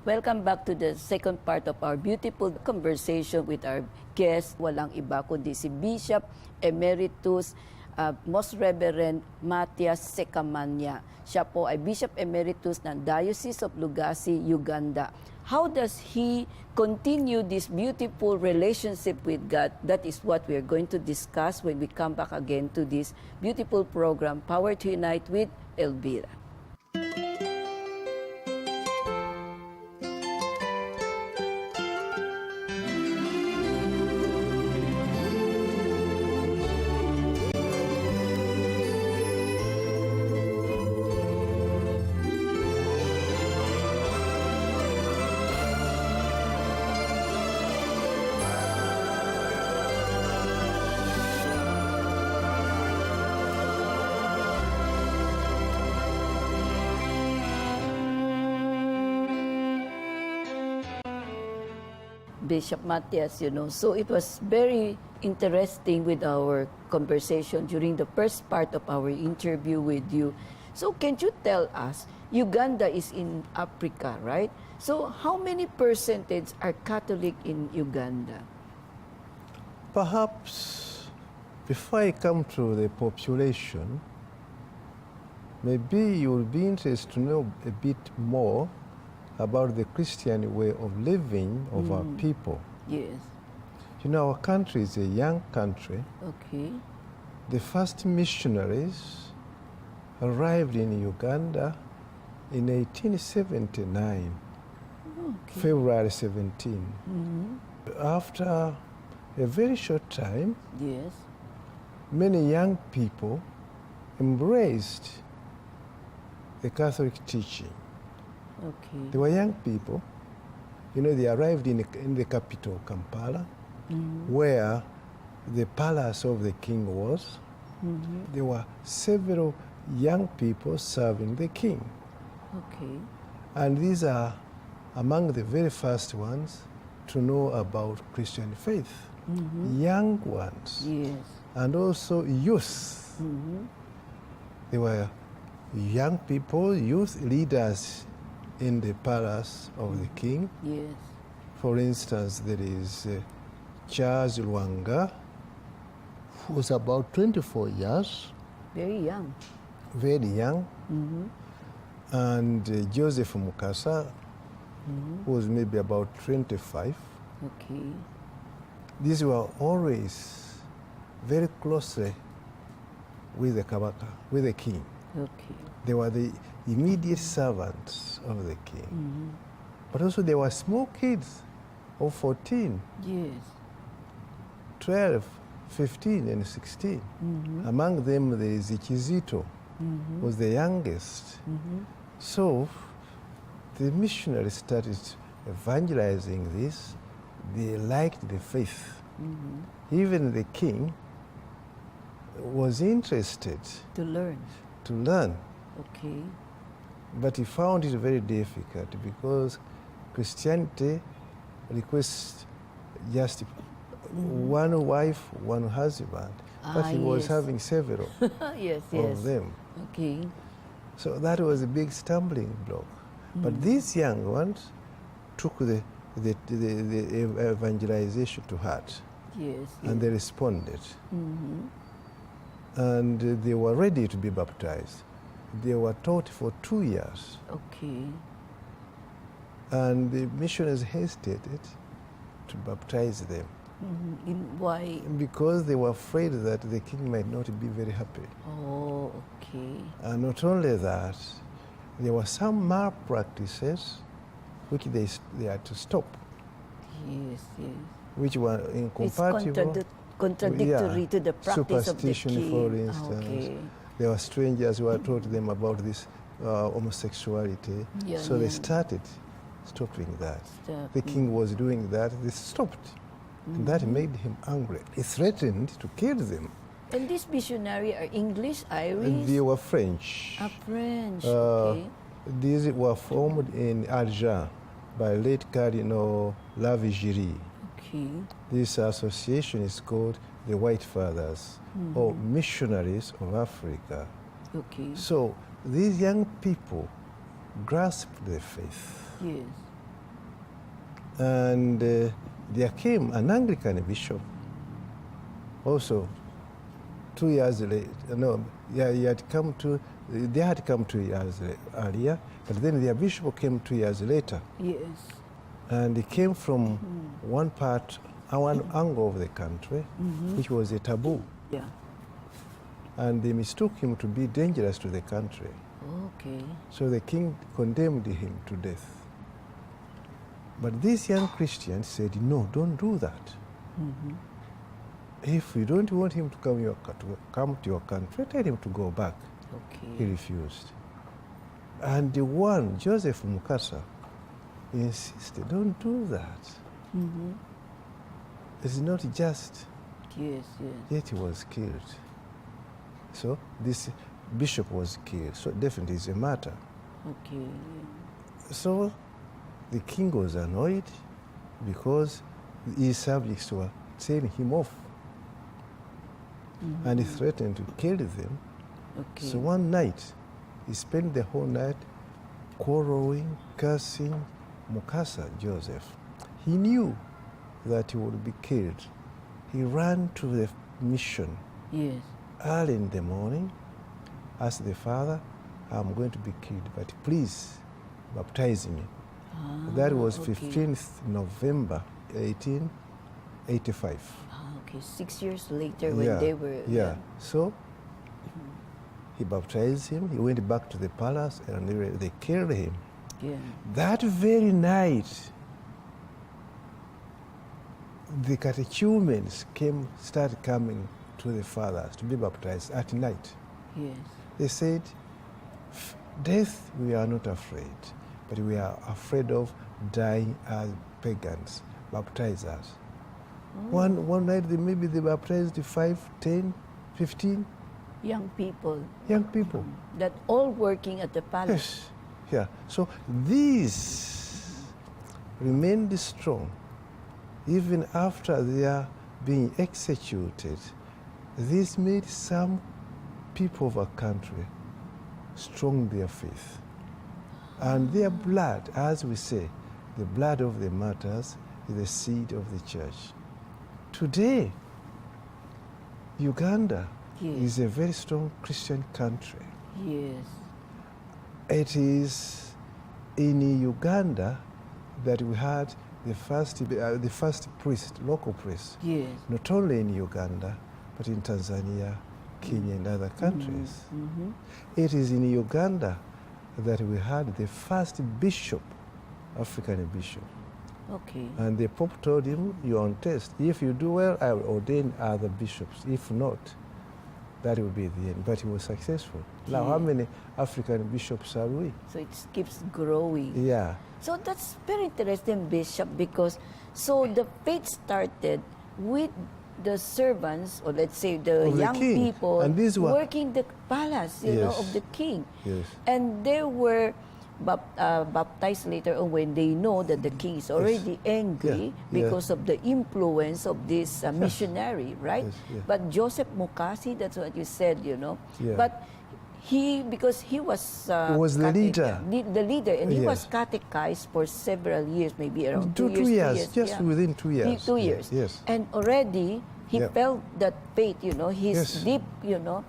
Welcome back to the second part of our beautiful conversation with our guest. Walang iba kundi si Bishop Emeritus, Most Reverend Matthias Ssekamanya. Siya po ay Bishop Emeritus ng Diocese of Lugazi, Uganda. How does he continue this beautiful relationship with God? That is what we are going to discuss when we come back again to this beautiful program, Power to Unite with Elvira. Bishop Matthias, so it was very interesting with our conversation during the first part of our interview with you. So can you tell us, Uganda is in Africa, right? So how many percentage are Catholic in Uganda? Perhaps before I come to the population, maybe you will be interested to know a bit more about the Christian way of living of our people. Yes. Our country is a young country. Okay. The first missionaries arrived in Uganda in 1879, Okay. February 17. After a very short time, Yes. many young people embraced the Catholic teaching. Okay. They were young people. They arrived in the capital, Kampala, where the palace of the king was. There were several young people serving the king. Okay. And these are among the very first ones to know about Christian faith. Young ones. Yes. And also youth. They were young people, youth leaders in the palace of the king. Yes. For instance, there is Charles Lwanga, who was about 24 years, Very young. very young, and Joseph Mukasa, who was maybe about 25. Okay. These were always very closely with the Kabaka, with the king. Okay. They were the immediate servants of the king. But also there were small kids of 14, Yes. 12, 15, and 16. Among them there is Kizito, was the youngest. So the missionaries started evangelizing this. They liked the faith. Even the king was interested To learn. to learn. Okay. But he found it very difficult because Christianity requests just one wife, one husband. But he was yes. having several Yes, of yes. them. Okay. So that was a big stumbling block. But these young ones took the evangelization to heart, Yes. and they responded. And they were ready to be baptized. They were taught for 2 years. Okay. And the missionaries hesitated to baptize them Why? because they were afraid that the king might not be very happy. Oh, okay. And not only that, there were some malpractices which they had to stop, Yes, yes. which were It's incompatible. contradictory to the practice of the Superstition, king. for instance. Okay. There were strangers who had taught them about this homosexuality. Yeah, So they yeah. started stopping that. Stop. The king was doing that, they stopped. And that made him angry. He threatened to kill them. And these missionaries are English, Irish? And they were French. French, okay. These were formed in Alger by late Cardinal Lavigerie. Okay. This association is called the White Fathers, or Missionaries of Africa. Okay. So these young people grasped the faith. Yes. And there came an Anglican bishop also 2 years later. No, yeah, they had come 2 years earlier, but then their bishop came 2 years later. Yes. And he came from one angle of the country, which was a taboo. Yeah. And they mistook him to be dangerous to the country. Okay. So the king condemned him to death. But these young Christians said, no, don't do that. If you don't want him to come to your country, tell him to go back. Okay. He refused. And the one, Joseph Mukasa, insisted, don't do that. It's not just. Yes, yes. Yet he was killed. So this bishop was killed. So definitely it's a matter. Okay. So the king was annoyed because his subjects were telling him off. And he threatened to kill them. Okay. So one night, he spent the whole night quarreling, cursing Mukasa, Joseph. He knew that he would be killed. He ran to the mission Yes. early in the morning, asked the father, I'm going to be killed, but please baptize me. That was okay. 15th November, 1885. Okay, 6 years later when they were... Yeah. So he baptized him. He went back to the palace and they killed him. Yeah. That very night, the catechumens started coming to the fathers to be baptized at night. Yes. They said, death we are not afraid, but we are afraid of dying as pagans. Baptize us. One night maybe they baptized 5, 10, 15 Young people young people. that all working at the palace. Yes. Yeah. So these remained strong even after they are being executed. This made some people of our country strong their faith. And their blood, as we say, the blood of the martyrs is the seed of the church. Today, Uganda Yes. is a very strong Christian country. Yes. It is in Uganda that we had the first priest, local priest, Yes. not only in Uganda, but in Tanzania, Kenya, and other countries. It is in Uganda that we had the first bishop, African bishop. Okay. And the Pope told him, you're on test. If you do well, I will ordain other bishops. If not, that will be the end. But he was successful. Now, how many African bishops are we? So it keeps growing. Yeah. So that's very interesting, Bishop, because so the faith started with the servants, or let's say the Of the young king. people And these were- working the palace, you know, Yes. of the king. Yes. And they were baptized later on when they know that the king is already angry Yeah. because of the influence of this missionary, right? Yes, yeah. But Joseph Mukasi, that's what you said, you know. Yeah. But because he was He was the leader. the leader, and he was Yes. catechized for several years, maybe around 2 Two years. years, just within 2 years. 2 years. Yes. And already he Yeah. felt that faith, you know, his Yes. deep, you know,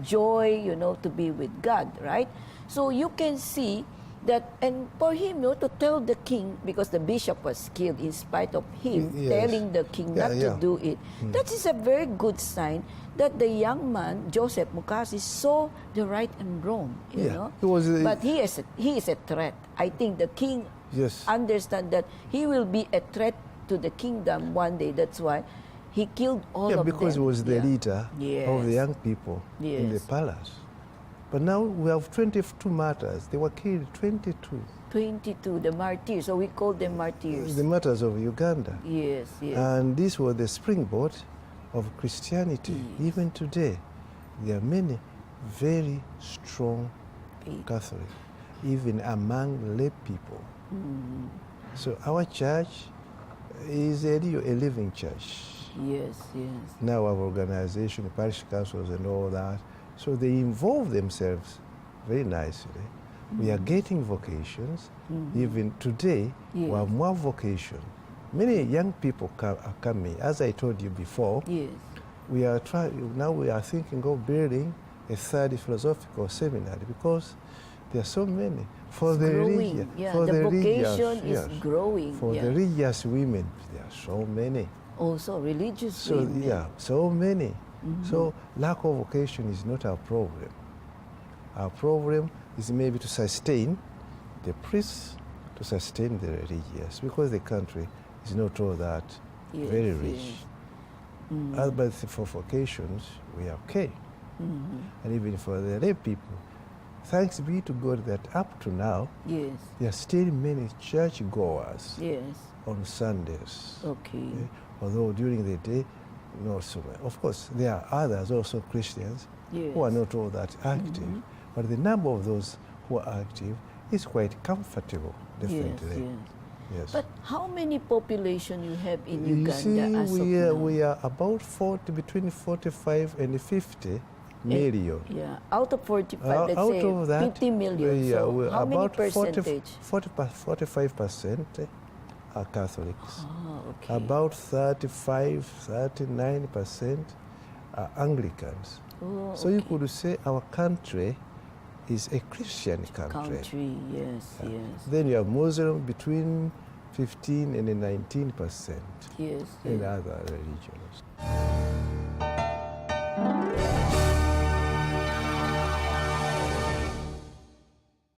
joy, you know, to be with God, right? So you can see that, and for him, you know, to tell the king, because the bishop was killed in spite of him Yes. telling the king not to do it, that is a very good sign that the young man, Joseph Mukasi, saw the right and wrong, you Yeah. know. He was But he is a threat. I think the king Yes. understand that he will be a threat to the kingdom one day. That's why he killed all Yeah, of them. because he was the leader of the Yes. young people in the Yes. palace. But now we have 22 martyrs. They were killed, 22. 22, the martyrs. So we call them martyrs. The martyrs of Uganda. Yes, yes. And this was the springboard of Christianity. Yes. Even today, there are many very strong Faith. Catholics, even among lay people. So our church is a living church. Yes, yes. Now our organization, parish councils and all that, so they involve themselves very nicely. We are getting vocations. Even today, we Yes. have more vocation. Many young people are coming. As I told you before, Yes. now we are thinking of building a third philosophical seminary because there are so many. For It's the growing. religious, Yeah, for the the vocation religious, is growing. For Yeah. the religious women, there are so many. Also, religious So women. yeah, so many. So lack of vocation is not our problem. Our problem is maybe to sustain the priests, to sustain the religious, because the country is not all that Yes, very rich. yes. But for vocations, we are okay. And even for the lay people, thanks be to God that up to now, Yes. there are still many church goers Yes. on Sundays. Okay. Although during the day, not so much. Of course, there are others also Christians who are Yes. not all that active. But the number of those who are active is quite comfortable, definitely. Yes. Yes. But how many population you have in You Uganda see, as of we now? are about 40, between 45 and 50 million. Yeah, out of 45, let's Out say of that, 50 million. we're So how many about 40, percentage? 45% are Catholics. Ah, okay. About 35, 39% are Anglicans. Oh, So you okay. could say our country is a Christian Country, yes, yes. Then you have Muslim between 15 and 19%, Yes, and yes. other religions.